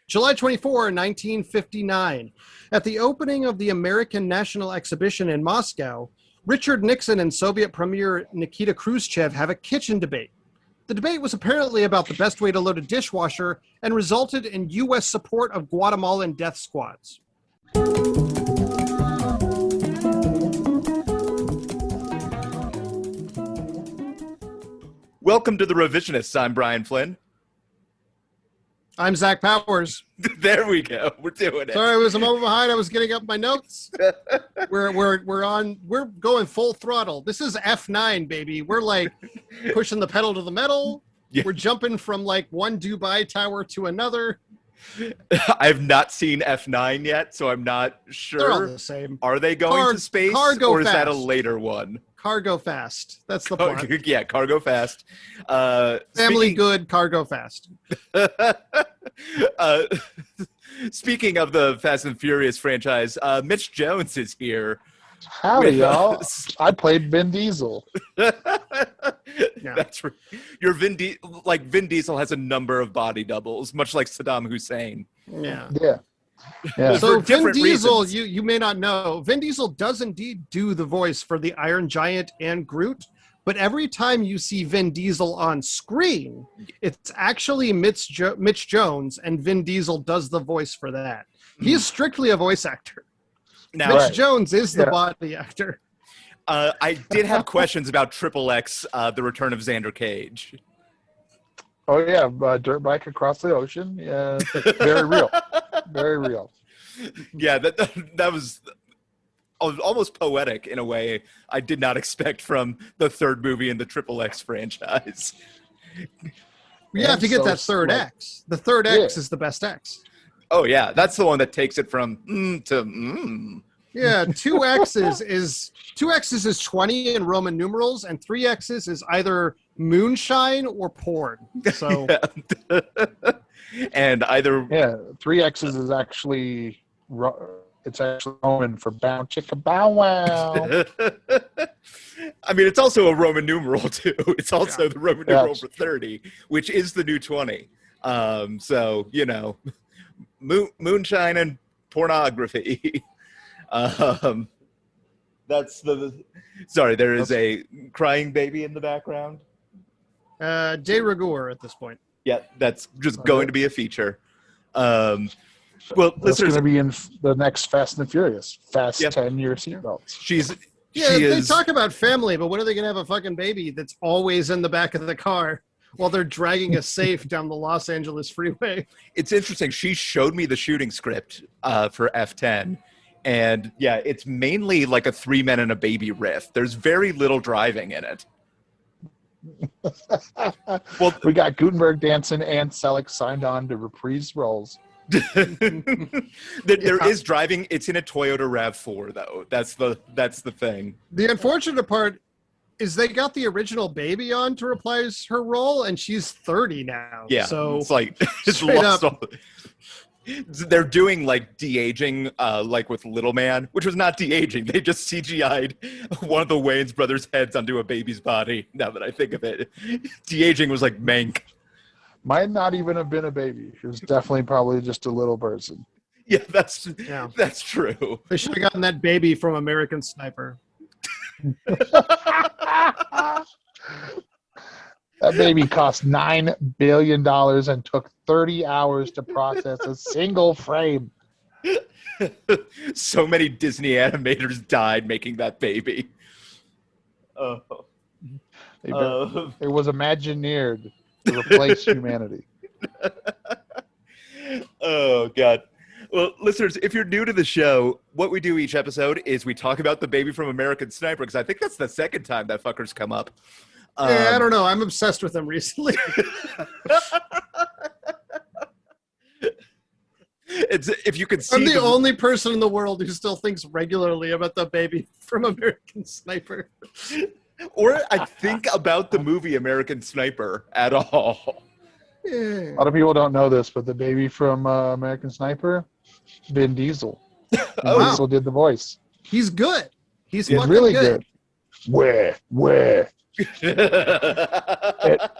July 24, 1959. At the opening of the American National Exhibition in Moscow, Richard Nixon and Soviet Premier Nikita Khrushchev have a kitchen debate. The debate was apparently about the best way to load a dishwasher and resulted in U.S. support of Guatemalan death squads. Welcome to The Revisionists. I'm Brian Flynn. I'm Zach Powers. There we go. We're doing it. Sorry, I was a moment behind. I was getting up my notes. We're going full throttle. This is F9, baby. We're like pushing the pedal to the metal. Yeah. We're jumping from like one Dubai tower to another. I've not seen F9 yet, so I'm not sure. They're all the same. Are they going to space, or is that a later one? Cargo fast. That's the point. Yeah, cargo fast. Family good, cargo fast. Speaking of the Fast and Furious franchise, Mitch Jones is here. Howdy, y'all. I played Vin Diesel. Yeah. That's right. Vin Diesel has a number of body doubles, much like Saddam Hussein. Yeah. So Vin Diesel, you may not know, Vin Diesel does indeed do the voice for the Iron Giant and Groot, but every time you see Vin Diesel on screen, it's actually Mitch Jones, and Vin Diesel does the voice for that. He is strictly a voice actor. Now, Mitch Jones is the body actor. I did have questions about Triple X, the return of Xander Cage. Oh, yeah, dirt bike across the ocean. Yeah, very real. Very real. Yeah, that was almost poetic in a way I did not expect from the third movie in the Triple X franchise. You have to get that third X. The third X is the best X. Oh, yeah, that's the one that takes it from to. Yeah, two X's is 20 in Roman numerals, and 3 X's is either moonshine or porn. So, and either 3 X's is actually Roman for bow chicka bow wow. I mean, it's also a Roman numeral too. It's also the Roman numeral for 30, which is the new 20. So moonshine and pornography. That's the. Sorry, there is a crying baby in the background. De rigueur at this point. Yeah, that's just going to be a feature. Well, that's going to be in the next Fast and Furious. 10-year seatbelts. They talk about family, but when are they going to have a fucking baby that's always in the back of the car while they're dragging a safe down the Los Angeles freeway? It's interesting. She showed me the shooting script for F10. And yeah, it's mainly like a 3 men and a baby riff. There's very little driving in it. Well, we got Gutenberg dancing and Selleck signed on to reprise roles. There is driving. It's in a Toyota RAV4 though. That's the thing. The unfortunate part is they got the original baby on to reprise her role, and she's 30 now. Yeah, so it's like it's lost all. They're doing like de-aging, like with Little Man, which was not de-aging. They just CGI'd one of the Wayans brothers' heads onto a baby's body. Now that I think of it, de-aging was like Mank. Might not even have been a baby. It was definitely probably just a little person. Yeah, that's true. They should have gotten that baby from American Sniper. That baby cost $9 billion and took 30 hours to process a single frame. So many Disney animators died making that baby. It was imagineered to replace humanity. Oh, God. Well, listeners, if you're new to the show, what we do each episode is we talk about the baby from American Sniper, because I think that's the second time that fucker's come up. Yeah, I don't know. I'm obsessed with him recently. If you could see, I'm the only person in the world who still thinks regularly about the baby from American Sniper. Or I think about the movie American Sniper at all. Yeah. A lot of people don't know this, but the baby from American Sniper, Vin Diesel. Vin Diesel did the voice. He's good. He's really good. Where?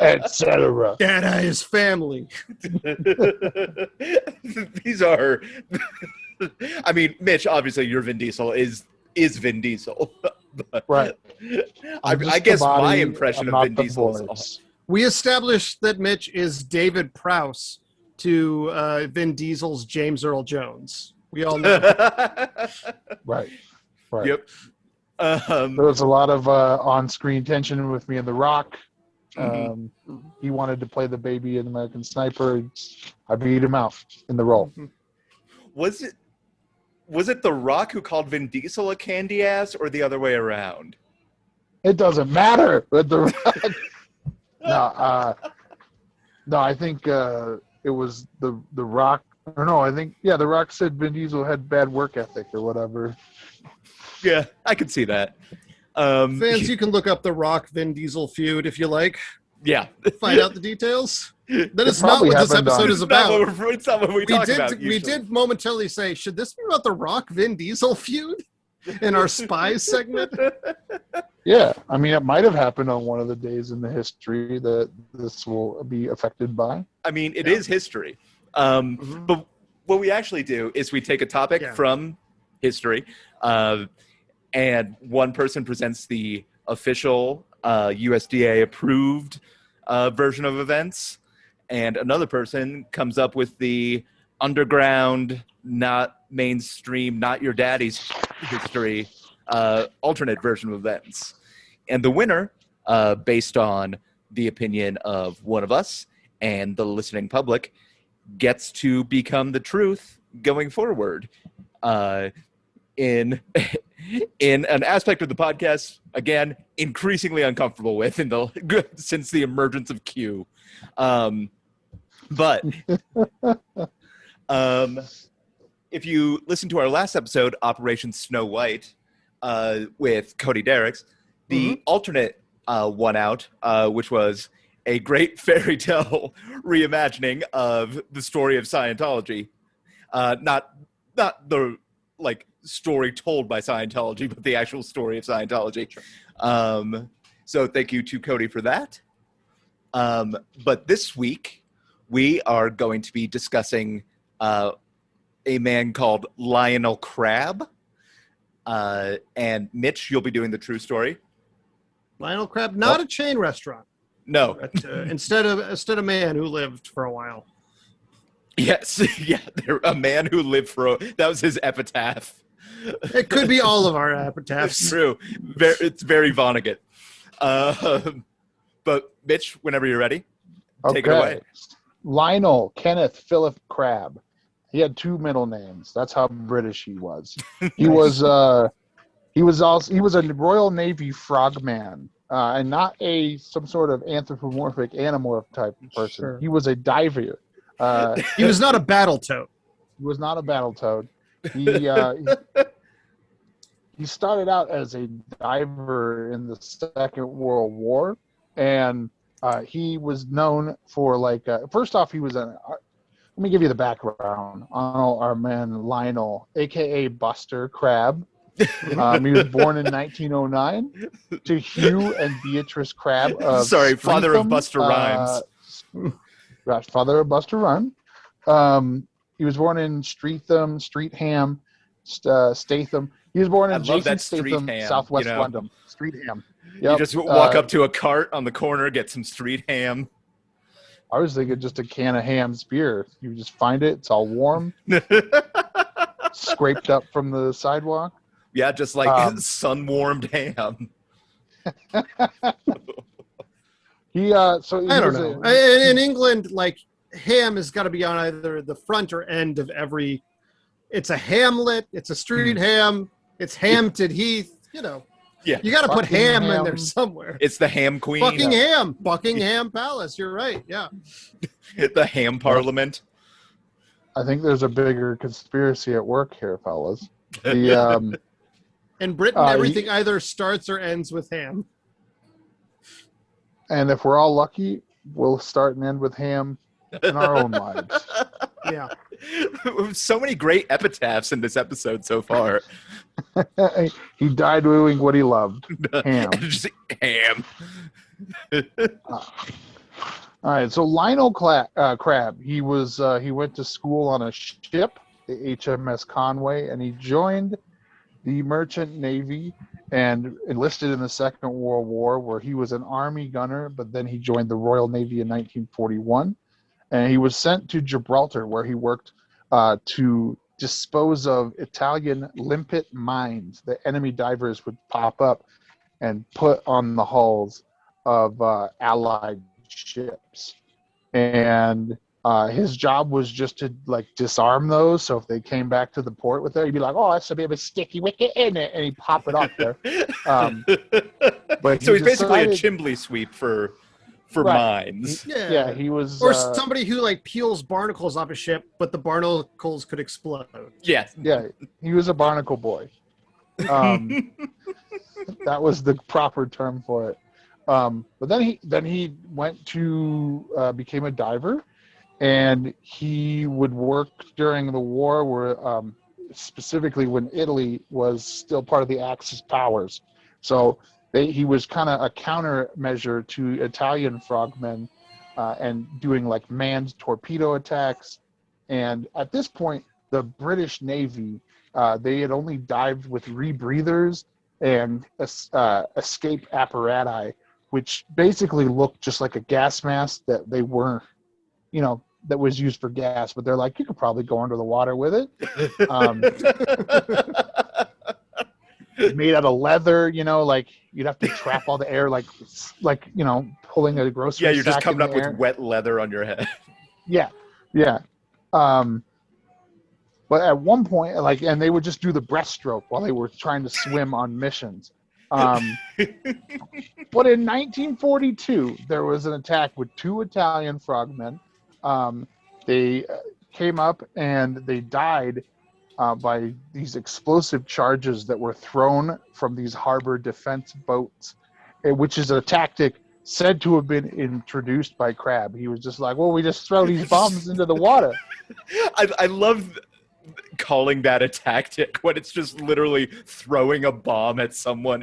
etc. Data is family. These are. I mean, Mitch. Obviously, your Vin Diesel is Vin Diesel. But Right. I guess my impression of Vin Diesel is. We established that Mitch is David Prowse to Vin Diesel's James Earl Jones. We all know. Right. Yep. There was a lot of on-screen tension with me and The Rock. He wanted to play the baby in American Sniper. I beat him out in the role. Was it The Rock who called Vin Diesel a candy ass, or the other way around? It doesn't matter. But The Rock. No, I think it was the Rock. Or no, I think The Rock said Vin Diesel had bad work ethic or whatever. Yeah, I could see that. Fans, you can look up the Rock Vin Diesel feud if you like. Yeah, find out the details. That is not what this episode is about. It's not what we talk about. We did momentarily say, should this be about the Rock Vin Diesel feud in our spies segment? Yeah, I mean, it might have happened on one of the days in the history that this will be affected by. I mean, it is history. But what we actually do is we take a topic from history, and one person presents the official USDA-approved version of events, and another person comes up with the underground, not mainstream, not your daddy's history, alternate version of events. And the winner, based on the opinion of one of us and the listening public, gets to become the truth going forward. In an aspect of the podcast, again, increasingly uncomfortable with since the emergence of Q. But if you listen to our last episode, Operation Snow White, with Cody Derricks, the alternate one out, which was a great fairy tale reimagining of the story of Scientology. Not the story told by Scientology, but the actual story of Scientology. So thank you to Cody for that. But this week, we are going to be discussing a man called Lionel Crabb. And Mitch, you'll be doing the true story. Lionel Crabb, not a chain restaurant. No. But, instead a man who lived for a while. Yes, yeah, a man who lived that was his epitaph. It could be all of our epitaphs. It's true. It's very Vonnegut. But Mitch, whenever you're ready, take it away. Lionel Kenneth Philip Crabb. He had two middle names. That's how British he was. He was a Royal Navy frogman, and not some sort of anthropomorphic animorph type person. Sure. He was a diver. He was not a battle toad. He was not a battle toad. He started out as a diver in the Second World War, and he was known for first off, he was let me give you the background on our man Lionel, aka Buster Crabb. He was born in 1909 to Hugh and Beatrice Crabb. Father of Buster Rhymes. Father of Buster Rhymes. He was born in Statham. He was born in Jason Statham, Southwest London. Streatham. Yep. You just walk up to a cart on the corner, get some street ham. I was thinking just a can of Ham's beer. You just find it. It's all warm. Scraped up from the sidewalk. Yeah, just like sun-warmed ham. I don't know. In England, ham has got to be on either the front or end of every. It's a hamlet. It's a street ham. It's Hampton Heath. Yeah, you got to put ham in there somewhere. It's the ham queen. Buckingham Palace. You're right. Yeah. The ham parliament. I think there's a bigger conspiracy at work here, fellas. In Britain, everything either starts or ends with ham. And if we're all lucky, we'll start and end with ham in our own lives. Yeah. So many great epitaphs in this episode so far. He died doing what he loved. Ham. Just ham. All right, so Lionel Crabb, he went to school on a ship, the HMS Conway, and he joined the Merchant Navy and enlisted in the Second World War, where he was an Army gunner, but then he joined the Royal Navy in 1941. And he was sent to Gibraltar, where he worked to dispose of Italian limpet mines that enemy divers would pop up and put on the hulls of Allied ships. And his job was just to disarm those. So if they came back to the port with it, he'd be like, "Oh, that's a bit of a sticky wicket in it," and he'd pop it up there. But so he's basically a chimbley sweep for mines. Yeah, he was. Or somebody who peels barnacles off a ship, but the barnacles could explode. Yes. Yeah, he was a barnacle boy. That was the proper term for it. But then he went to became a diver, and he would work during the war, where specifically when Italy was still part of the Axis powers. So he was kind of a countermeasure to Italian frogmen, and doing manned torpedo attacks. And at this point, the British Navy, they had only dived with rebreathers and escape apparatus, which basically looked just like a gas mask that they were, that was used for gas. But they're like, you could probably go under the water with it. Made out of leather, you'd have to trap all the air, pulling a grocery. Yeah, you're just sack coming up with with wet leather on your head. Yeah. But at one point, and they would just do the breaststroke while they were trying to swim on missions. But in 1942, there was an attack with 2 Italian frogmen. They came up and they died by these explosive charges that were thrown from these harbor defense boats, which is a tactic said to have been introduced by Crabb. He was just like, well, we just throw these bombs into the water. I love calling that a tactic when it's just literally throwing a bomb at someone.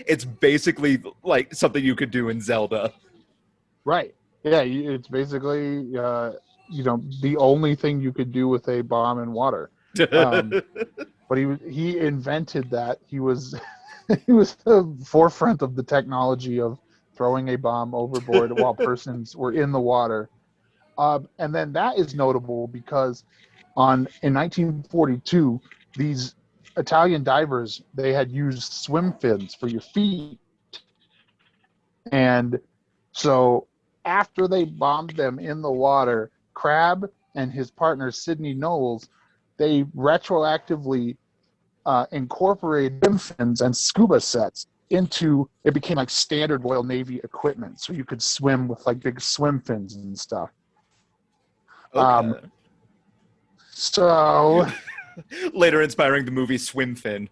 It's basically like something you could do in Zelda. Right. Yeah, it's basically the only thing you could do with a bomb in water. But he invented that. He was the forefront of the technology of throwing a bomb overboard while persons were in the water. And then that is notable because in 1942, these Italian divers, they had used swim fins for your feet. And so after they bombed them in the water, Crabb and his partner Sidney Knowles, they retroactively incorporated swim fins and scuba sets into it. Became standard Royal Navy equipment, so you could swim with big swim fins and stuff. Okay. So later inspiring the movie Swim Fin.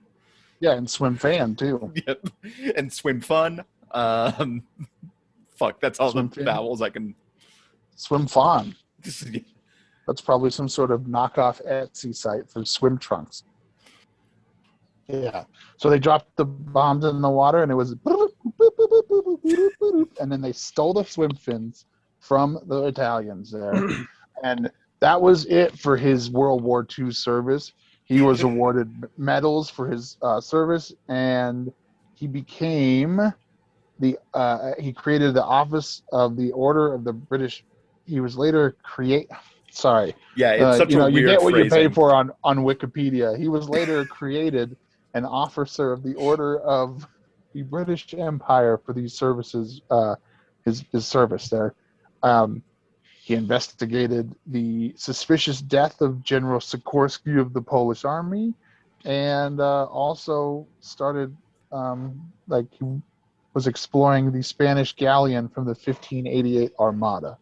Yeah, and Swim Fan too. Yep. And Swim Fun. Fuck, that's all Swim the Fin. vowels I can. Swim Fawn. That's probably some sort of knockoff Etsy site for swim trunks. Yeah. So they dropped the bombs in the water, and it was, and then they stole the swim fins from the Italians there, and that was it for his World War II service. He was awarded medals for his service, and he became he created the Office of the Order of the British. He was later Sorry. Yeah, it's such a weird you get what phrasing. you pay for on Wikipedia. He was later created an officer of the Order of the British Empire for these services, his service there. He investigated the suspicious death of General Sikorsky of the Polish Army, and also started, he was exploring the Spanish galleon from the 1588 Armada.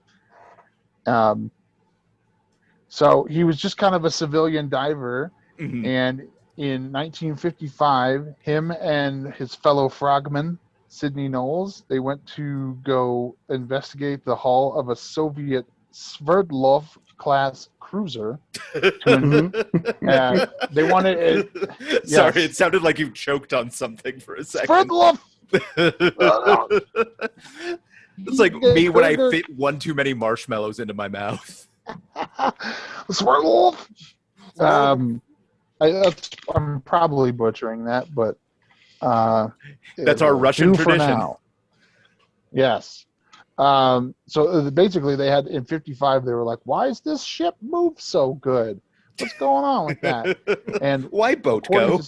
So he was just kind of a civilian diver, Mhm. and in 1955, him and his fellow frogman, Sidney Knowles, they went to go investigate the hull of a Soviet Sverdlov-class cruiser. They wanted it. Sorry, it sounded like you choked on something for a second. Sverdlov! It's like me when I fit one too many marshmallows into my mouth. Swirl. I'm probably butchering that, but that's our Russian tradition. For now. Yes. So basically, they had in '55. They were like, "Why is this ship move so good? What's going on with that?" And why boat go?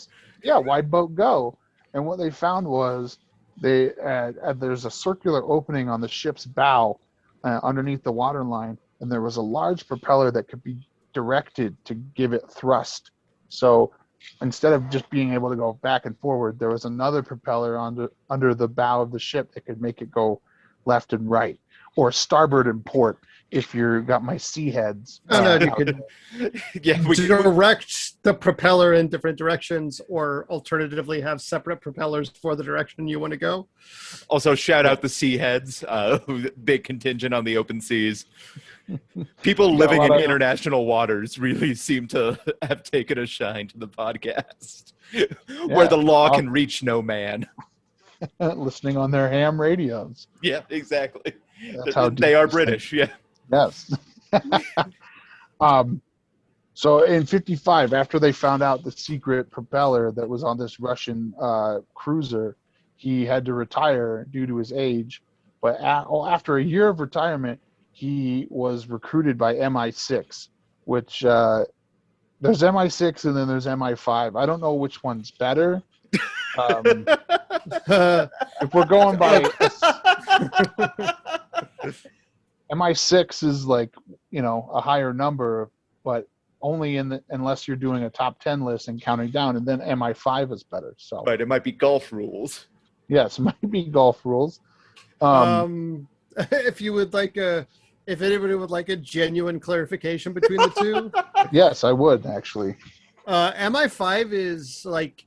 Why boat go? And what they found was there's a circular opening on the ship's bow underneath the waterline, and there was a large propeller that could be directed to give it thrust. So instead of just being able to go back and forward, there was another propeller under the bow of the ship that could make it go left and right, or starboard and port. If you got my sea heads, you could direct the propeller in different directions, or alternatively have separate propellers for the direction you want to go. Also, shout out the sea heads, big contingent on the open seas. People living in international waters really seem to have taken a shine to the podcast, where the law can reach no man. Listening on their ham radios. Yeah, exactly. That's how they are British. Yeah. Yes. So in '55, after they found out the secret propeller that was on this Russian cruiser, he had to retire due to his age. But after a year of retirement, he was recruited by MI6, which there's MI6 and then there's MI5. I don't know which one's better. If we're going by MI6 is like, a higher number, but only unless you're doing a top 10 list and counting down, and then MI5 is better. So right, it might be golf rules. Yes, it might be golf rules. If anybody would like a genuine clarification between the two, yes, I would actually. MI5 is like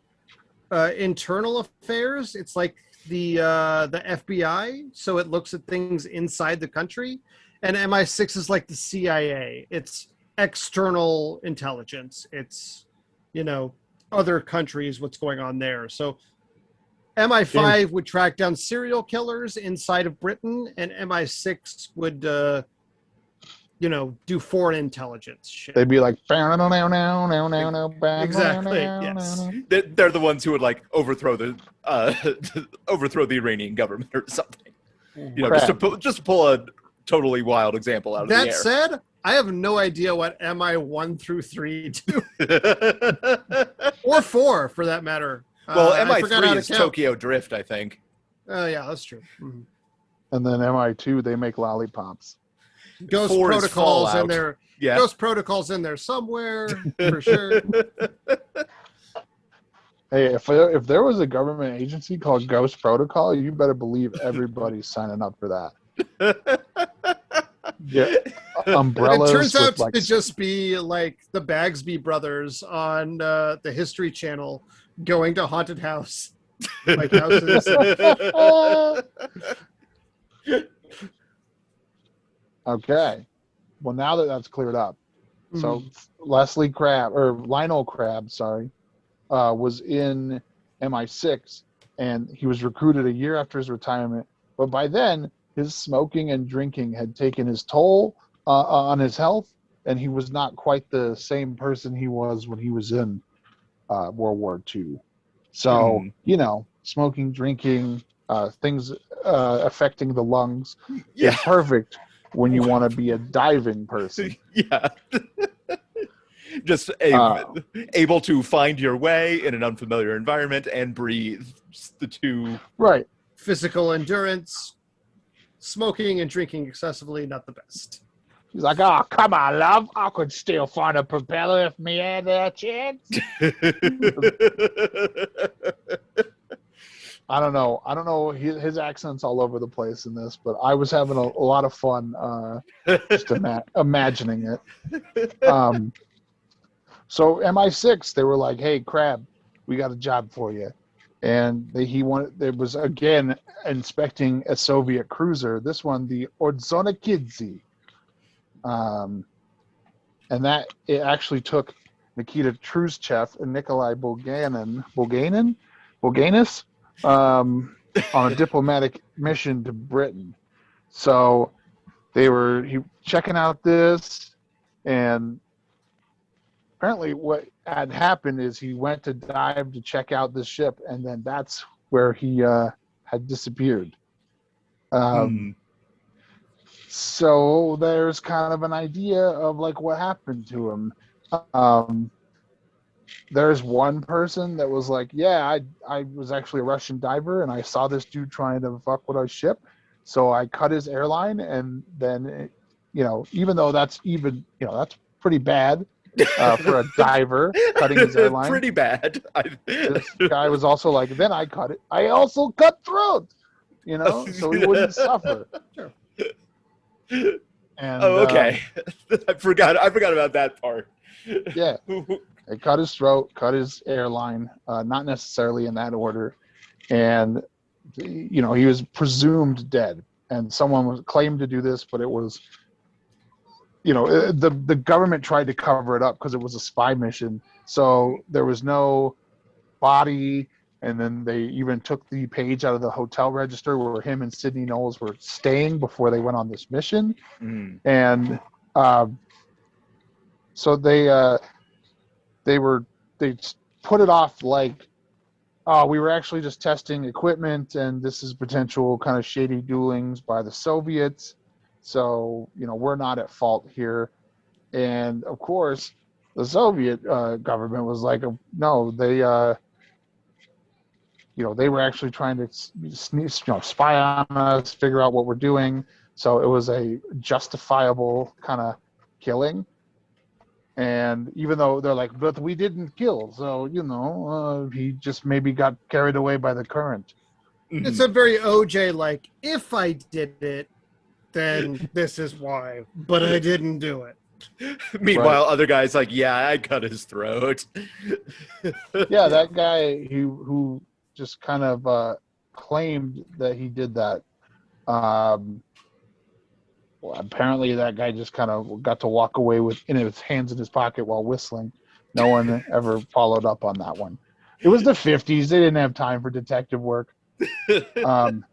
internal affairs. It's like the FBI, so it looks at things inside the country, and MI6 is like the CIA. It's external intelligence. It's other countries, what's going on there. So MI5 would track down serial killers inside of Britain, and MI6 would do foreign intelligence shit. They'd be like, exactly. Yes, they're the ones who would like overthrow the Iranian government or something. Just to pull a totally wild example out of the air. That said, I have no idea what MI1 through 3 do, or 4 for that matter. Well, MI3 is Tokyo Drift, I think. Yeah, that's true. Mm-hmm. And then MI2, they make lollipops. Ghost Protocols in there. Yeah. Ghost Protocols in there somewhere, for sure. Hey, if there was a government agency called Ghost Protocol, you better believe everybody's signing up for that. Yeah, umbrellas. It turns out to just be like the Bagsby brothers on the History Channel going to haunted house, like houses. Okay, well now that's cleared up, so Lionel Crabb, was in MI6, and he was recruited a year after his retirement. But by then, his smoking and drinking had taken his toll on his health, and he was not quite the same person he was when he was in World War II. So, smoking, drinking, things affecting the lungs is perfect when you want to be a diving person. Yeah. Just able to find your way in an unfamiliar environment and breathe. Just the two. Right. Physical endurance, smoking and drinking excessively, not the best. He's like, oh, come on, love. I could still find a propeller if me had a chance. I don't know. His accent's all over the place in this, but I was having a lot of fun just imagining it. So MI6, they were like, hey, Crabb, we got a job for you. And it was again inspecting a Soviet cruiser. This one, the Ordzhonikidze. And that it actually took Nikita Khrushchev and Nikolai Bulganin, on a diplomatic mission to Britain. So they were checking out this, and apparently what had happened is he went to dive to check out the ship, and then that's where he had disappeared. So there's kind of an idea of like what happened to him. There's one person that was like, yeah, I was actually a Russian diver, and I saw this dude trying to fuck with our ship, so I cut his airline, and then, even though that's that's pretty bad for a diver cutting his airline. Pretty bad. This guy was also like, then I cut it. I also cut throat, so he wouldn't suffer. Sure. And, okay. I forgot about that part. Yeah. They cut his throat, cut his airline, not necessarily in that order. And, he was presumed dead. And someone was claimed to do this, but it was, the government tried to cover it up because it was a spy mission. So there was no body. And then they even took the page out of the hotel register where him and Sidney Knowles were staying before they went on this mission. And so they put it off like, oh, we were actually just testing equipment, and this is potential kind of shady doings by the Soviets. So, we're not at fault here. And of course, the Soviet government was like, no, they were actually trying to spy on us, figure out what we're doing. So it was a justifiable kind of killing. And even though they're like, but we didn't kill, so, he just maybe got carried away by the current. It's a very OJ, like, if I did it, then this is why, but I didn't do it. Meanwhile, other guys like, yeah, I cut his throat. Yeah, that guy who just kind of claimed that he did that. Well, apparently that guy just kind of got to walk away with his hands in his pocket while whistling. No one ever followed up on that one. It was the 50s. They didn't have time for detective work. And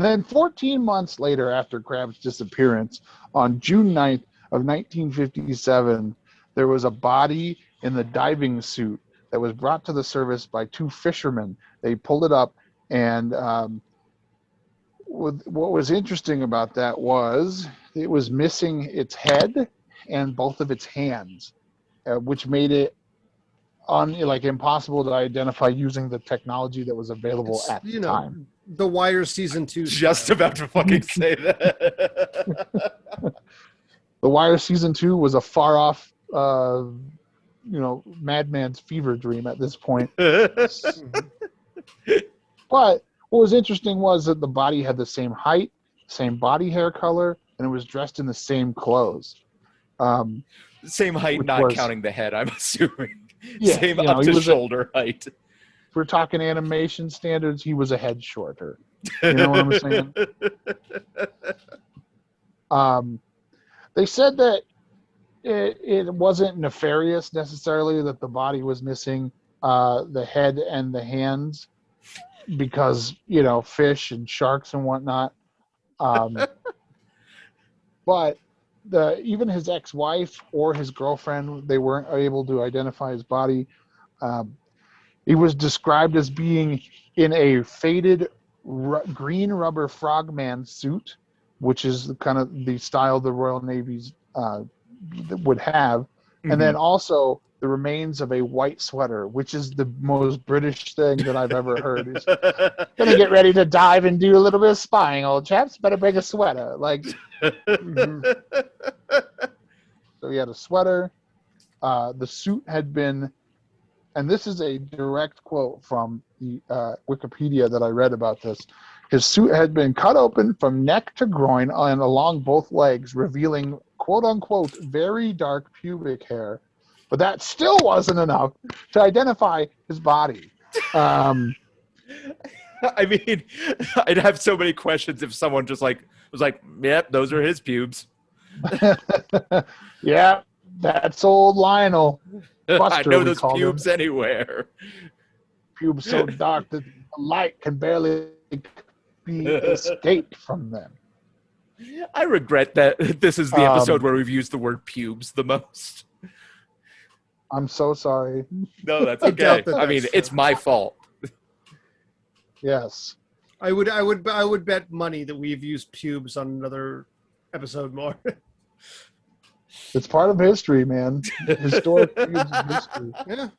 then 14 months later, after Crabb's disappearance, on June 9th of 1957, there was a body in the diving suit that was brought to the service by two fishermen. They pulled it up, and what was interesting about that was it was missing its head and both of its hands, which made it impossible to identify using the technology that was available at the time. The Wire season 2. Just about to fucking say that. The Wire season 2 was a far off, madman's fever dream at this point. But what was interesting was that the body had the same height, same body hair color, and it was dressed in the same clothes. Same height, not counting the head, I'm assuming. Yeah, same up to shoulder height. If we're talking animation standards, he was a head shorter. You know what I'm saying? They said that it wasn't nefarious necessarily that the body was missing the head and the hands, because fish and sharks and whatnot, but even his ex-wife or his girlfriend, they weren't able to identify his body. He was described as being in a faded green rubber frogman suit, which is kind of the style the Royal Navy's would have, and then also the remains of a white sweater, which is the most British thing that I've ever heard. Is gonna get ready to dive and do a little bit of spying, old chaps. Better bring a sweater. So he had a sweater. The suit had been, and this is a direct quote from the Wikipedia that I read about this. His suit had been cut open from neck to groin and along both legs, revealing "quote unquote" very dark pubic hair. But that still wasn't enough to identify his body. I mean, I'd have so many questions if someone just was like, "Yep, those are his pubes." Yeah, that's old Lionel. I know those pubes anywhere. Pubes so dark that light can barely be escaped from them. I regret that this is the episode where we've used the word pubes the most. I'm so sorry. No, that's okay. I mean, it's my fault. Yes. I would bet money that we've used pubes on another episode more. It's part of history, man. Historic pubes of history. Yeah.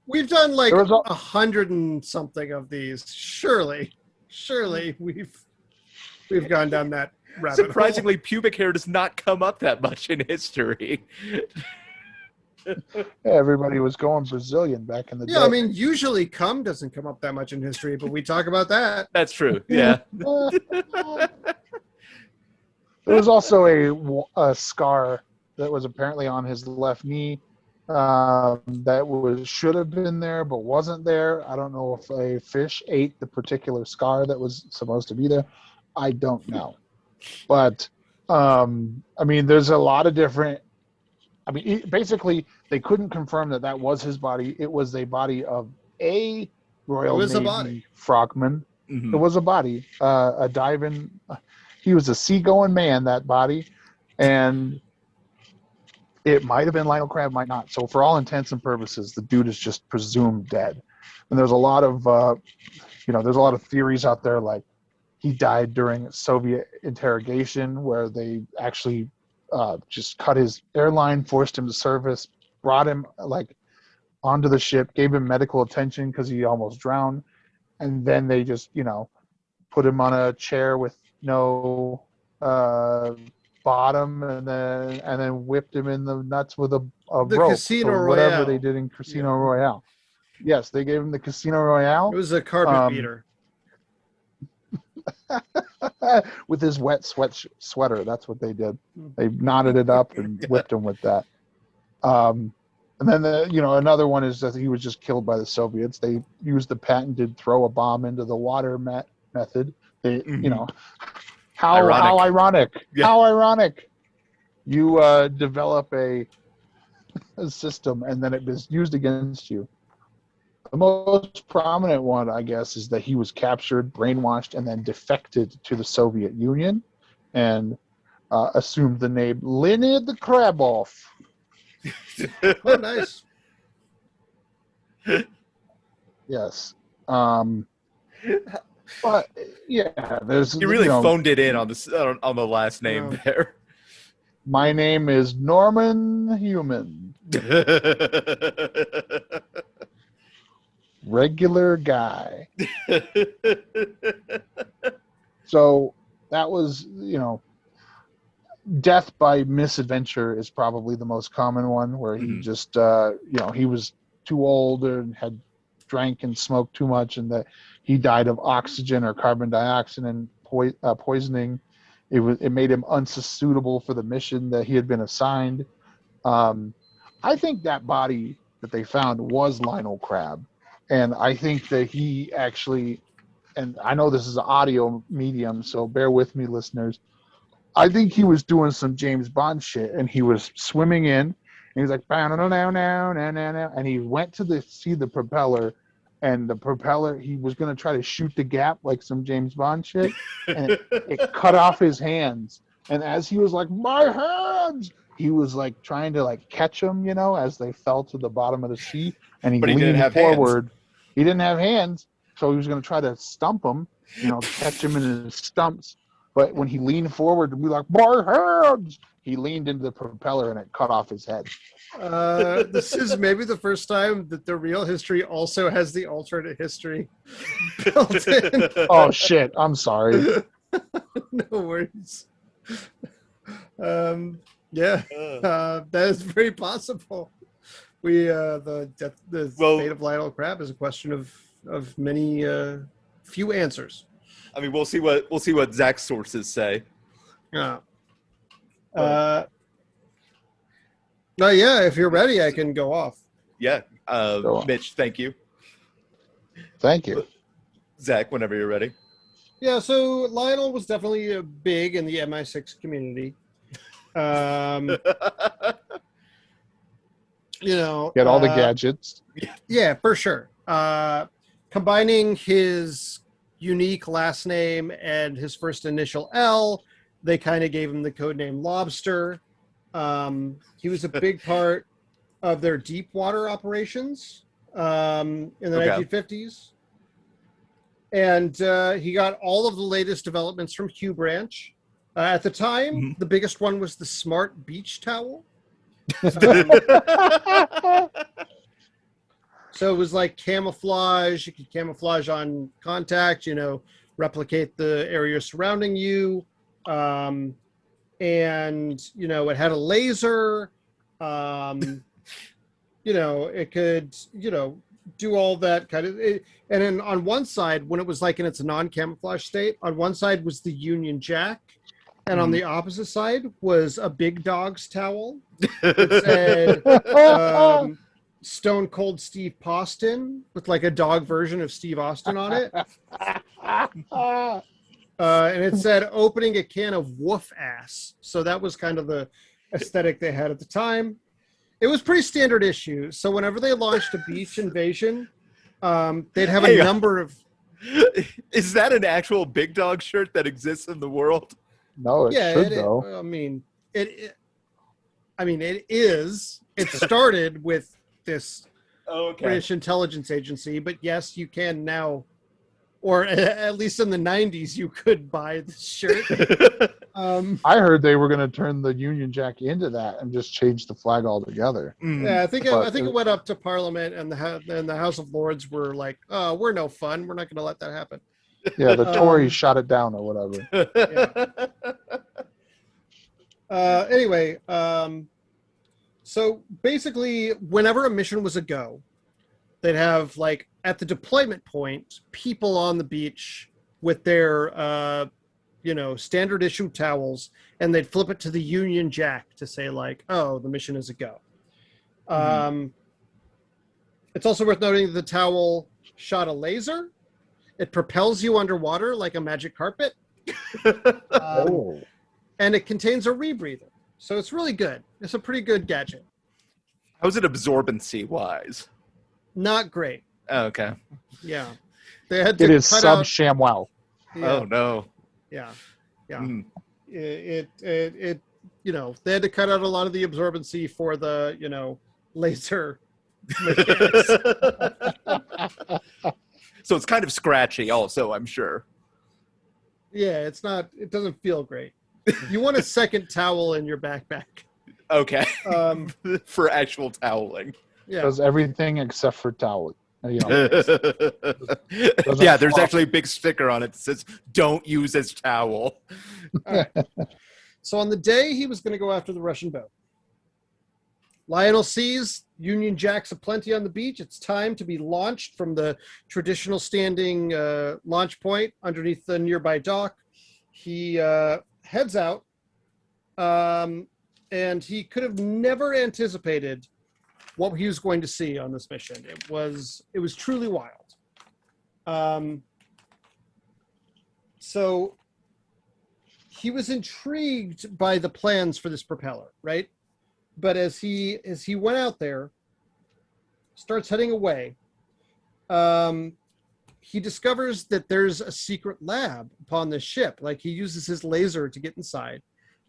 We've done like 100 and something of these. Surely we've gone down that rabbit Surprisingly, hole. pubic hair does not come up that much in history. Yeah, everybody was going Brazilian back in the day. Yeah, I mean, usually cum doesn't come up that much in history, but we talk about that. That's true. Yeah. There was also a scar that was apparently on his left knee that should have been there but wasn't there. I don't know if a fish ate the particular scar that was supposed to be there. I don't know. But, I mean, there's a lot of different... I mean, basically, they couldn't confirm that was his body. It was a body of a Royal Navy frogman. Mm-hmm. It was a body, a diving... He was a seagoing man, that body. And it might have been Lionel Crabb, might not. So for all intents and purposes, the dude is just presumed dead. And there's a lot of, there's a lot of theories out there, like he died during Soviet interrogation, where they actually just cut his airline, forced him to service, brought him like onto the ship, gave him medical attention because he almost drowned, and then they just put him on a chair with no bottom, and then whipped him in the nuts with a rope, Casino or whatever Royale. they did in Casino Royale. Yes, they gave him the Casino Royale. It was a carpet beater. With his wet sweater. That's what they did. They knotted it up and whipped him with that. And then another one is that he was just killed by the Soviets. They used the patented throw a bomb into the water method. They, how ironic. Yeah. How ironic. You develop a system and then it was used against you. The most prominent one, I guess, is that he was captured, brainwashed, and then defected to the Soviet Union and assumed the name Leonid the Kraboff. Oh, nice. Yes. But yeah, there's. You really phoned it in on the last name there. My name is Norman Human. Regular guy. So that was, death by misadventure is probably the most common one, where he just, he was too old and had drank and smoked too much, and that he died of oxygen or carbon dioxide and poisoning. It made him unsuitable for the mission that he had been assigned. I think that body that they found was Lionel Crabb. And I think that he actually, and I know this is an audio medium, so bear with me, listeners. I think he was doing some James Bond shit, and he was swimming in, and he was like, and he went to see the propeller, and the propeller, he was going to try to shoot the gap like some James Bond shit, and it cut off his hands. And as he was like, my hands, he was like trying to like catch them, as they fell to the bottom of the sea, and he leaned forward. Hands. He didn't have hands, so he was going to try to stump him, catch him in his stumps. But when he leaned forward to be like, my hands, he leaned into the propeller and it cut off his head. This is maybe the first time that the real history also has the alternate history built in. Oh, shit. I'm sorry. No worries. That is very possible. The fate of Lionel Crabb is a question of many few answers. I mean, we'll see what Zach's sources say. Yeah. If you're ready, I can go off. Yeah. Mitch, thank you. Thank you. Zach, whenever you're ready. Yeah, so Lionel was definitely big in the MI6 community. Get all the gadgets. Yeah, for sure. Combining his unique last name and his first initial L, they kind of gave him the code name Lobster. He was a big part of their deep water operations in the 1950s. And he got all of the latest developments from Q Branch. At the time, the biggest one was the Smart Beach Towel. So it was like camouflage. You could camouflage on contact, replicate the area surrounding you. And, it had a laser. It could, do all that kind of. And then on one side, when it was like in its non-camouflage state, on one side was the Union Jack. And on the opposite side was a Big Dog's towel. It said Stone Cold Steve Austin with like a dog version of Steve Austin on it. And it said opening a can of woof ass. So that was kind of the aesthetic they had at the time. It was pretty standard issue. So whenever they launched a beach invasion, they'd have a number of... Is that an actual Big Dog shirt that exists in the world? No, it should though. It is. It started with this British intelligence agency, but yes, you can now, or at least in the 90s, you could buy this shirt. I heard they were going to turn the Union Jack into that and just change the flag altogether. Yeah, I think it went up to Parliament, and the House of Lords were like, "Oh, we're no fun. We're not going to let that happen." Yeah, the Tories shot it down or whatever. Yeah. Anyway, so basically, whenever a mission was a go, they'd have like at the deployment point, people on the beach with their standard issue towels, and they'd flip it to the Union Jack to say like, "Oh, the mission is a go." It's also worth noting that the towel shot a laser. It propels you underwater like a magic carpet. And it contains a rebreather. So it's really good. It's a pretty good gadget. How's it absorbency-wise? Not great. Oh, okay. Yeah. They had to it is cut sub out... ShamWow. Yeah. Oh, no. Yeah. Yeah. It they had to cut out a lot of the absorbency for the, laser mechanics. So it's kind of scratchy also, I'm sure. Yeah, it doesn't feel great. You want a second towel in your backpack. Okay. For actual toweling. Yeah. Does everything except for toweling. Yeah, there's actually a big sticker on it that says, "Don't use as towel." Right. So on the day he was going to go after the Russian boat, Lionel sees Union Jacks aplenty on the beach. It's time to be launched from the traditional standing launch point underneath the nearby dock. He heads out, and he could have never anticipated what he was going to see on this mission. It was truly wild. So he was intrigued by the plans for this propeller, right? But as he went out there, starts heading away, he discovers that there's a secret lab upon this ship. Like, he uses his laser to get inside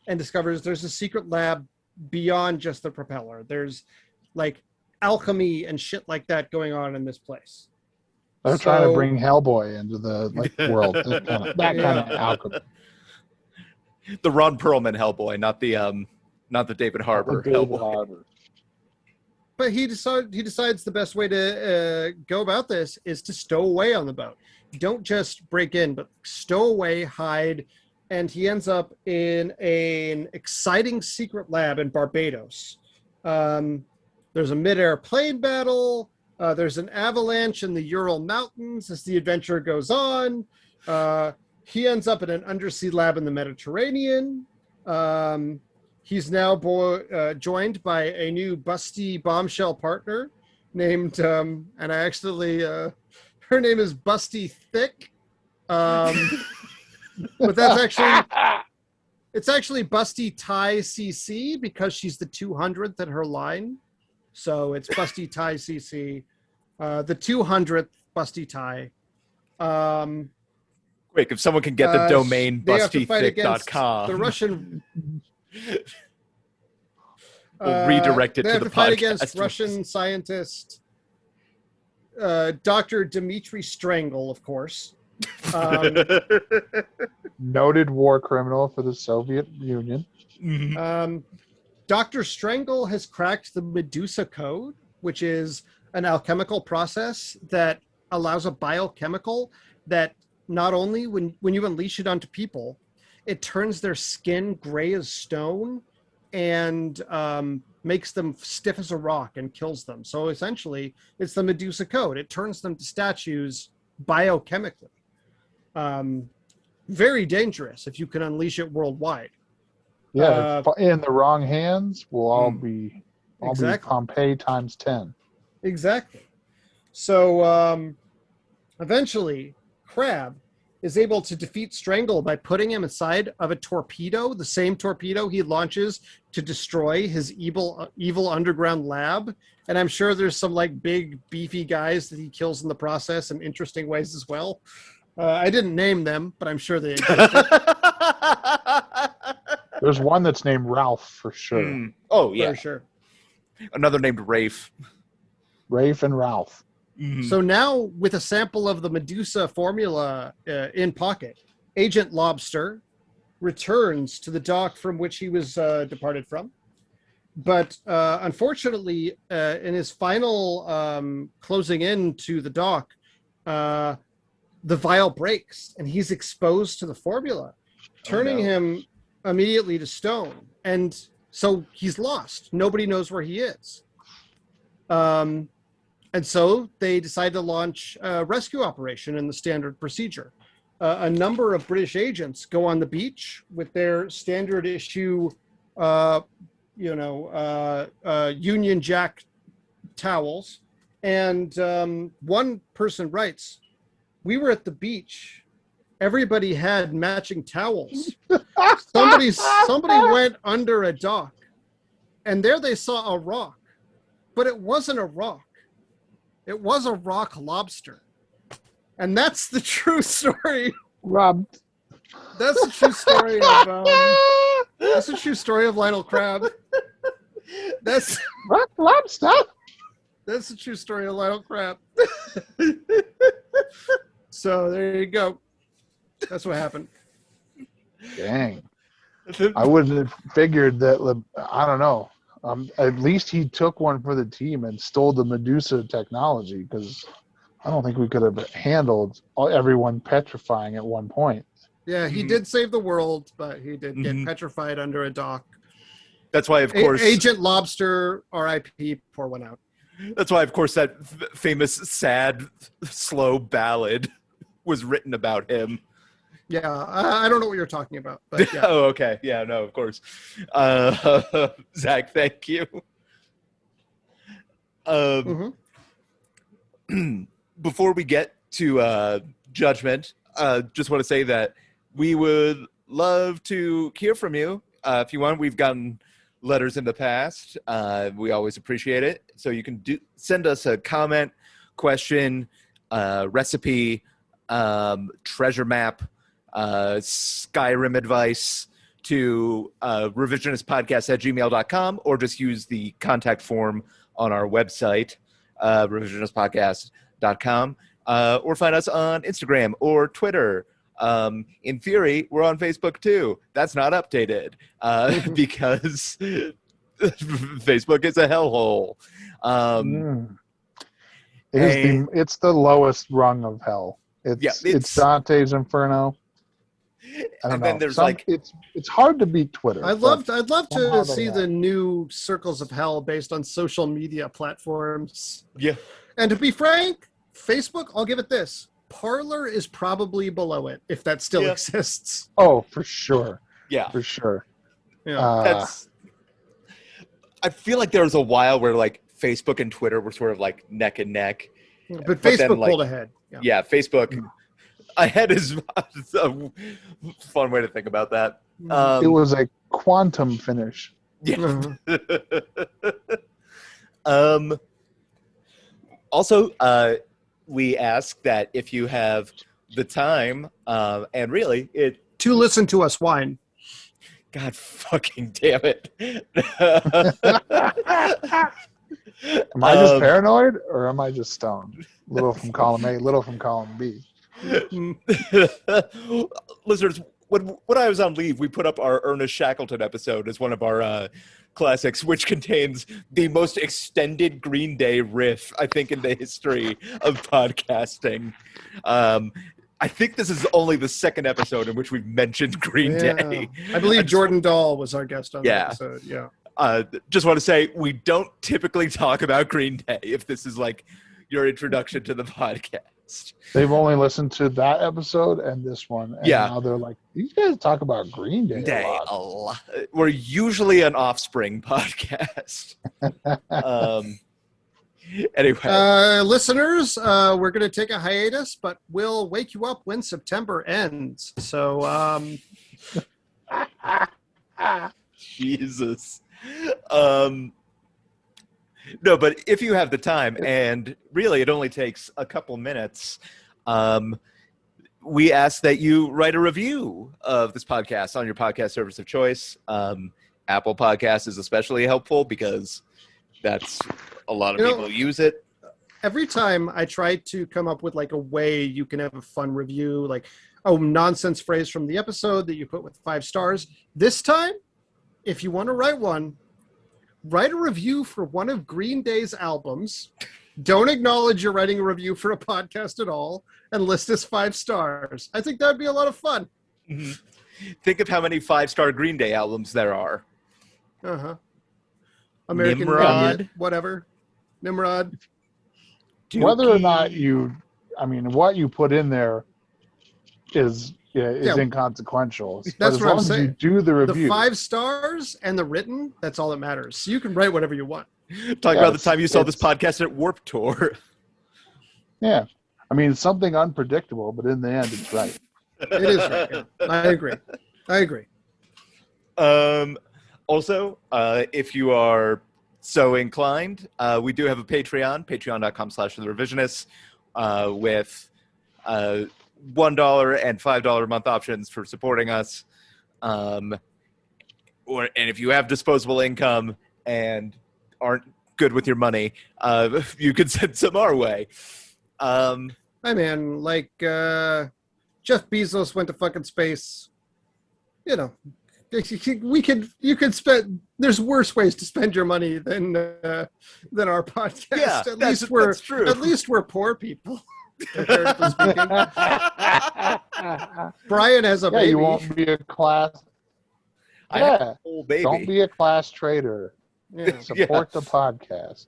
and discovers there's a secret lab beyond just the propeller. There's like alchemy and shit like that going on in this place. They're trying to bring Hellboy into the world. That kind of alchemy. The Ron Perlman Hellboy, not the David Harbour Hellboy. But he decides the best way to go about this is to stow away on the boat. Don't just break in, but stow away, hide, and he ends up in an exciting secret lab in Barbados. There's a mid-air plane battle. There's an avalanche in the Ural Mountains as the adventure goes on. He ends up in an undersea lab in the Mediterranean. He's now joined by a new busty bombshell partner named, and I actually, her name is Busty Thick. But it's actually Busty Ty CC because she's the 200th in her line. So it's Busty Ty CC. the 200th busty tie. Quick, if someone can get the domain they have to fight against bustythick.com, the Russian. we'll redirect it they to have the to fight podcast. against Russian scientist Dr. Dmitry Strangle, of course. Noted war criminal for the Soviet Union. Dr. Strangle has cracked the Medusa code, which is an alchemical process that allows a biochemical that not only when you unleash it onto people, it turns their skin gray as stone and makes them stiff as a rock and kills them. So essentially, it's the Medusa code. It turns them to statues biochemically. Very dangerous if you can unleash it worldwide. Yeah, in the wrong hands, we'll all be Pompeii times 10. Exactly. So eventually, Crabb is able to defeat Strangle by putting him inside of a torpedo, the same torpedo he launches to destroy his evil underground lab. And I'm sure there's some like big beefy guys that he kills in the process in interesting ways as well. I didn't name them, but I'm sure they exist. There's one that's named Ralph for sure. Oh, yeah. For sure. Another named Rafe. Rafe and Ralph. So now, with a sample of the Medusa formula in pocket, Agent Lobster returns to the dock from which he was departed from. But unfortunately, in his final closing in to the dock, the vial breaks and he's exposed to the formula, turning him immediately to stone. And so he's lost. Nobody knows where he is. And so they decide to launch a rescue operation in the standard procedure. A number of British agents go on the beach with their standard issue, Union Jack towels. And one person writes, "We were at the beach. Everybody had matching towels. Somebody went under a dock, and there they saw a rock, but it wasn't a rock. It was a rock lobster." And that's the true story. Rob. That's the true story of Lionel Crabb. That's rock lobster. That's the true story of Lionel Crabb. So there you go. That's what happened. Dang. I wouldn't have figured that. I don't know. At least he took one for the team and stole the Medusa technology, because I don't think we could have handled everyone petrifying at one point. Yeah, he did save the world, but he did get petrified under a dock. That's why, of course, Agent Lobster, R.I.P., pour one out. That's why, of course, that famous, sad, slow ballad was written about him. Yeah, I don't know what you're talking about. But yeah. Oh, okay. Yeah, no, of course. Zach, thank you. Before we get to judgment, just want to say that we would love to hear from you. If you want, we've gotten letters in the past. We always appreciate it. So you can send us a comment, question, recipe, treasure map, Skyrim advice to revisionistpodcast@gmail.com, or just use the contact form on our website, revisionistpodcast.com, or find us on Instagram or Twitter. In theory, we're on Facebook too. That's not updated because Facebook is a hellhole. It's the lowest rung of hell. It's Dante's Inferno. I don't know. Then there's it's hard to beat Twitter. I'd love to see the new circles of hell based on social media platforms. Yeah. And to be frank, Facebook, I'll give it this. Parler is probably below it, if that still exists. Oh, for sure. Yeah. For sure. Yeah. I feel like there was a while where like Facebook and Twitter were sort of like neck and neck. But Facebook pulled ahead. Yeah, Facebook ahead is a fun way to think about that. It was a quantum finish. Yeah. Also, we ask that if you have the time, and really, to listen to us whine. God fucking damn it. Am I just paranoid or am I just stoned? Little from column A, little from column B. Listeners, when I was on leave, we put up our Ernest Shackleton episode as one of our classics, which contains the most extended Green Day riff, I think, in the history of podcasting. I think this is only the second episode in which we've mentioned Green Day. I believe Jordan Dahl was our guest on that episode. Yeah. Just want to say, we don't typically talk about Green Day if this is like your introduction to the podcast. They've only listened to that episode and this one. And now they're like, these guys talk about Green Day a lot. We're usually an Offspring podcast. Anyway. Listeners, we're going to take a hiatus, but we'll wake you up when September ends. So, Jesus. No, but if you have the time, and really it only takes a couple minutes, we ask that you write a review of this podcast on your podcast service of choice. Apple Podcasts is especially helpful because that's a lot of people use it. Every time I try to come up with like a way you can have a fun review, like a nonsense phrase from the episode that you put with 5 stars. This time, if you want to write one, write a review for one of Green Day's albums. Don't acknowledge you're writing a review for a podcast at all and list as 5 stars. I think that'd be a lot of fun. Mm-hmm. Think of how many 5-star Green Day albums there are. American Nimrod. Idiot, whatever. Nimrod. Dookie. Whether or not what you put in there is inconsequential. That's what I'm saying. You do the review. The 5 stars and the written, that's all that matters. So you can write whatever you want. Talk about the time you saw this podcast at Warped Tour. Yeah. I mean, it's something unpredictable, but in the end, it's right. It is right. Yeah. I agree. Also, if you are so inclined, we do have a Patreon, patreon.com/therevisionists, with $1 and $5 a month options for supporting us. And if you have disposable income and aren't good with your money, you can send some our way. Hi, man. Like, Jeff Bezos went to fucking space. You know, you could spend. There's worse ways to spend your money than our podcast. Yeah, that's true. At least we're poor people. Comparatively speaking. Brian has a baby. You won't be a class. Yeah, whole baby. Don't be a class trader. Yeah. Support the podcast.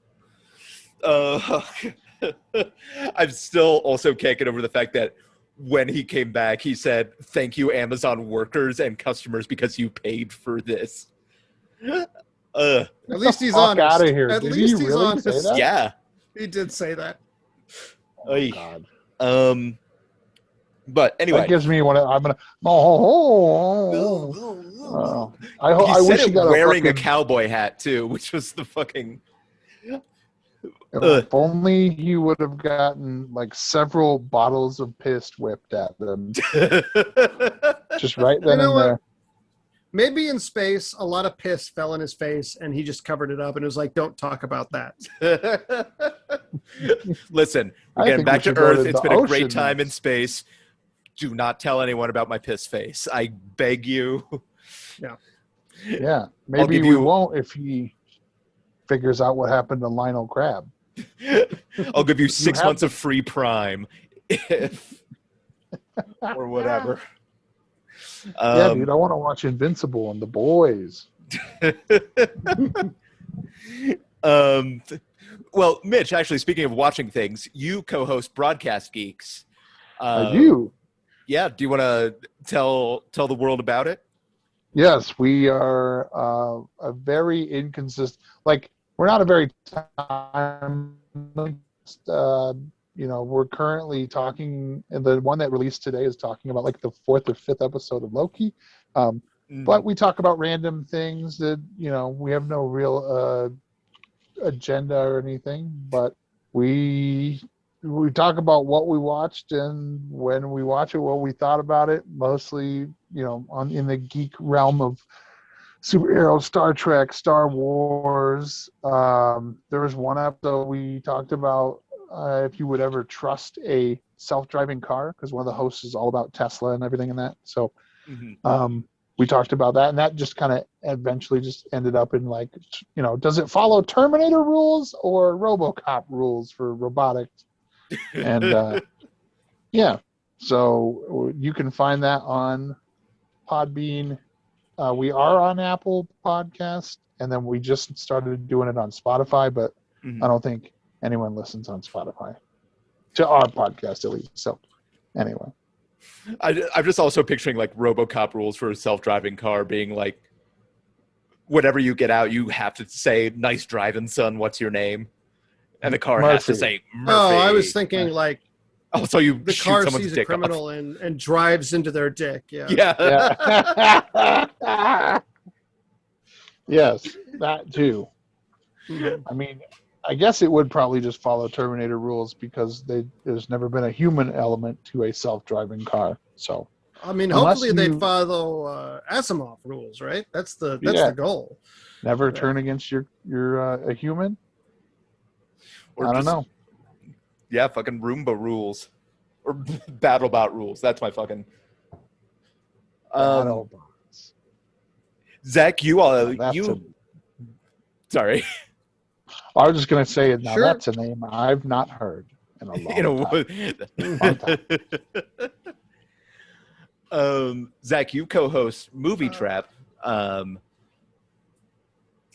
I'm still also can't get over the fact that when he came back, he said, "Thank you, Amazon workers and customers, because you paid for this." At least he's honest. Out of here. At least he's really honest. Say that? Yeah, he did say that. Oh, God. But anyway, that gives me one. I'm gonna. I wish he got wearing a cowboy hat too, which was the fucking. If only he would have gotten like several bottles of piss whipped at them. Just right then and there. Maybe in space, a lot of piss fell in his face, and he just covered it up and was like, "Don't talk about that." Listen, we're getting back to Earth. It's been a great time in space. Do not tell anyone about my piss face. I beg you. Yeah. Maybe we won't if he figures out what happened to Lionel Crabb. I'll give you 6 months of free Prime, or whatever. Yeah, dude, I want to watch Invincible and The Boys. Well, Mitch, actually, speaking of watching things, you co-host Broadcast Geeks. I do. Yeah. Do you want to tell the world about it? Yes, we are a very inconsistent. Like, we're not a very time. We're currently talking. The one that released today is talking about like the 4th or 5th episode of Loki. But we talk about random things that we have no real agenda or anything. But we talk about what we watched and when we watch it, what we thought about it. Mostly, in the geek realm of superhero, Star Trek, Star Wars. There was one episode we talked about if you would ever trust a self-driving car, because one of the hosts is all about Tesla and everything in that. So we talked about that, and that just kind of eventually just ended up in like, does it follow Terminator rules or RoboCop rules for robotics? And yeah, so you can find that on Podbean. We are on Apple Podcast, and then we just started doing it on Spotify, but I don't think anyone listens on Spotify, to our podcast at least. So anyway. I'm just also picturing like RoboCop rules for a self-driving car being like, whatever you get out, you have to say, "Nice driving, son. What's your name?" And the car has to say Murphy. Oh, I was thinking like, oh, so you the shoot car someone's sees a dick criminal off. and drives into their dick. Yeah. Yeah. Yes, that too. I mean, I guess it would probably just follow Terminator rules, because there's never been a human element to a self-driving car. So, I mean, hopefully they'd follow Asimov rules, right? That's the goal. Never turn against your a human. Or I don't know. Yeah, fucking Roomba rules or BattleBot rules. That's my fucking. BattleBots. Zach, sorry. I was just gonna say, now Sure. That's a name I've not heard in a long time. Zach, you co-host Movie Trap.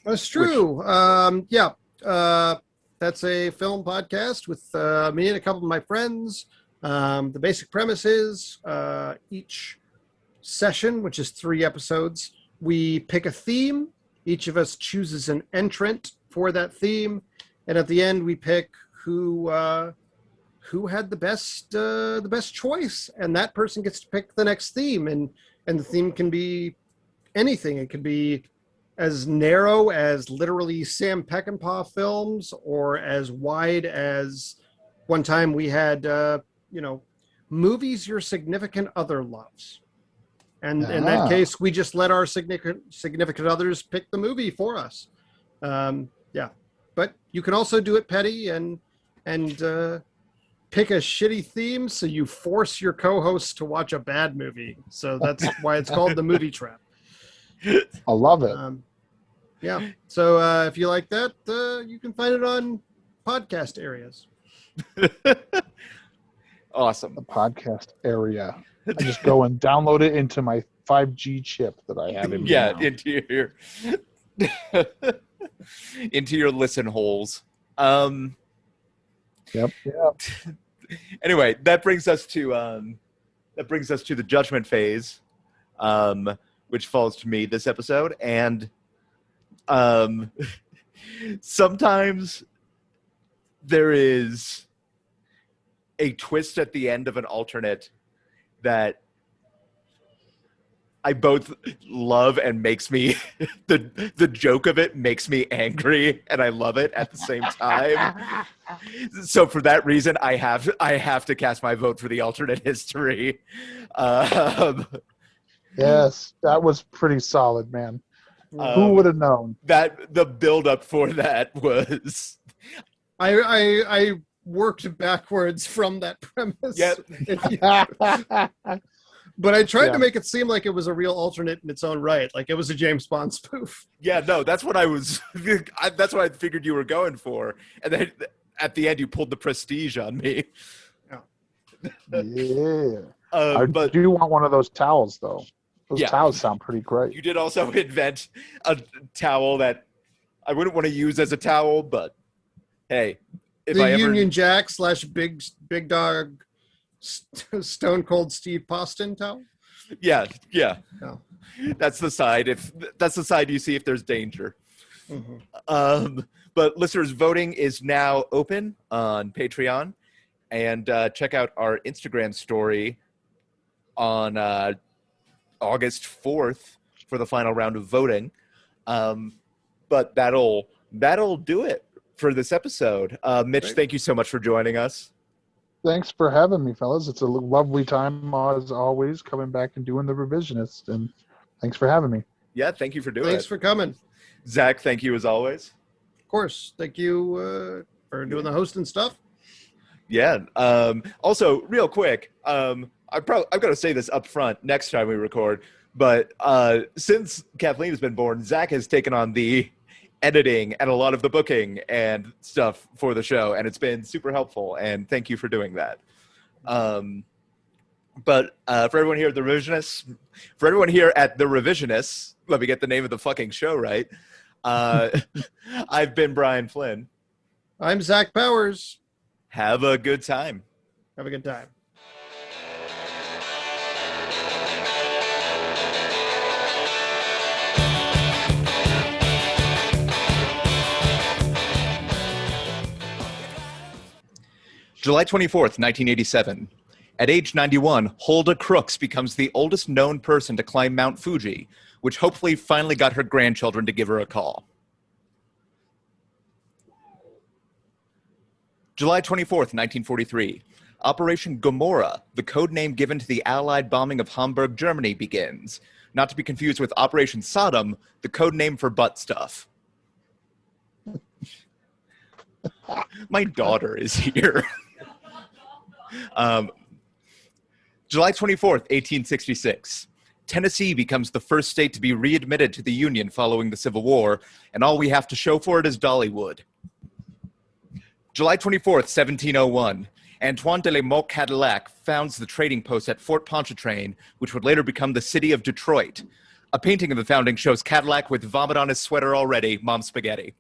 That's true. That's a film podcast with me and a couple of my friends. The basic premise is each session, which is 3 episodes, we pick a theme. Each of us chooses an entrant for that theme, and at the end we pick who had the best choice, and that person gets to pick the next theme. And the theme can be anything. It could be as narrow as literally Sam Peckinpah films, or as wide as one time we had movies your significant other loves. And in that case, we just let our significant others pick the movie for us. But you can also do it petty and pick a shitty theme, so you force your co-host to watch a bad movie. So that's why it's called the Movie Trap. I love it. So if you like that, you can find it on podcast areas. Awesome. The podcast area. I just go and download it into my 5G chip that I have in me now. into your listen holes. Yep. Anyway, that brings us to the judgment phase, which falls to me this episode. And sometimes there is a twist at the end of an alternate that I both love and makes me the joke of it makes me angry, and I love it at the same time. So for that reason, I have to cast my vote for the alternate history. Yes, that was pretty solid, man. Who would have known? That the build up for that was. I worked backwards from that premise. Yep. But I tried to make it seem like it was a real alternate in its own right, like it was a James Bond spoof. Yeah, no, that's what I was. That's what I figured you were going for, and then at the end you pulled the Prestige on me. Yeah. But I do want one of those towels, though. Those towels sound pretty great. You did also invent a towel that I wouldn't want to use as a towel, but hey, if the Union Jack / Big Dog Stone Cold Steve Poston towel. Yeah. No. That's the side. If that's the side you see if there's danger. Mm-hmm. But listeners, voting is now open on Patreon, and check out our Instagram story on August 4th for the final round of voting. But that'll do it for this episode. Mitch, Great. Thank you so much for joining us. Thanks for having me, fellas. It's a lovely time, as always, coming back and doing the revisionist. And thanks for having me. Yeah, thank you for doing Thanks it. for coming. Zach, thank you as always. Of course. Thank you for doing the host and stuff. Yeah. Also, real quick, I've got to say this up front next time we record, but since Kathleen has been born, Zach has taken on the editing and a lot of the booking and stuff for the show, and it's been super helpful, and thank you for doing that. But for everyone here at the Revisionists, let me get the name of the fucking show right. I've been Brian Flynn. I'm Zach Powers. Have a good time. Have a good time. July 24th, 1987. At age 91, Hulda Crooks becomes the oldest known person to climb Mount Fuji, which hopefully finally got her grandchildren to give her a call. July 24th, 1943. Operation Gomorrah, the code name given to the Allied bombing of Hamburg, Germany, begins. Not to be confused with Operation Sodom, the code name for butt stuff. My daughter is here. July 24th, 1866. Tennessee becomes the first state to be readmitted to the Union following the Civil War, and all we have to show for it is Dollywood. July 24th, 1701. Antoine de la Motte Cadillac founds the trading post at Fort Pontchartrain, which would later become the city of Detroit. A painting of the founding shows Cadillac with vomit on his sweater already, mom spaghetti.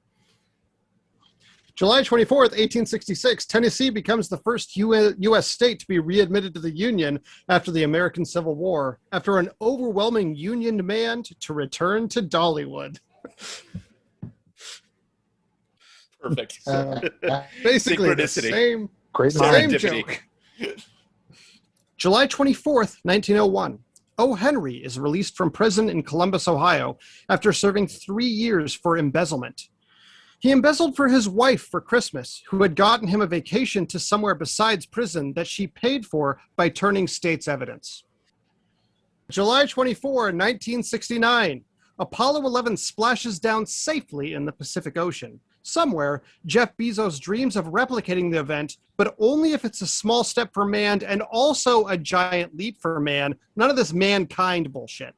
July 24th, 1866, Tennessee becomes the first U.S. state to be readmitted to the Union after the American Civil War, after an overwhelming Union demand to return to Dollywood. Perfect. Basically the Synchronicity. same Great joke. July 24th, 1901. O. Henry is released from prison in Columbus, Ohio, after serving 3 years for embezzlement. He embezzled for his wife for Christmas, who had gotten him a vacation to somewhere besides prison that she paid for by turning state's evidence. July 24, 1969. Apollo 11 splashes down safely in the Pacific Ocean. Somewhere, Jeff Bezos dreams of replicating the event, but only if it's a small step for man and also a giant leap for man. None of this mankind bullshit.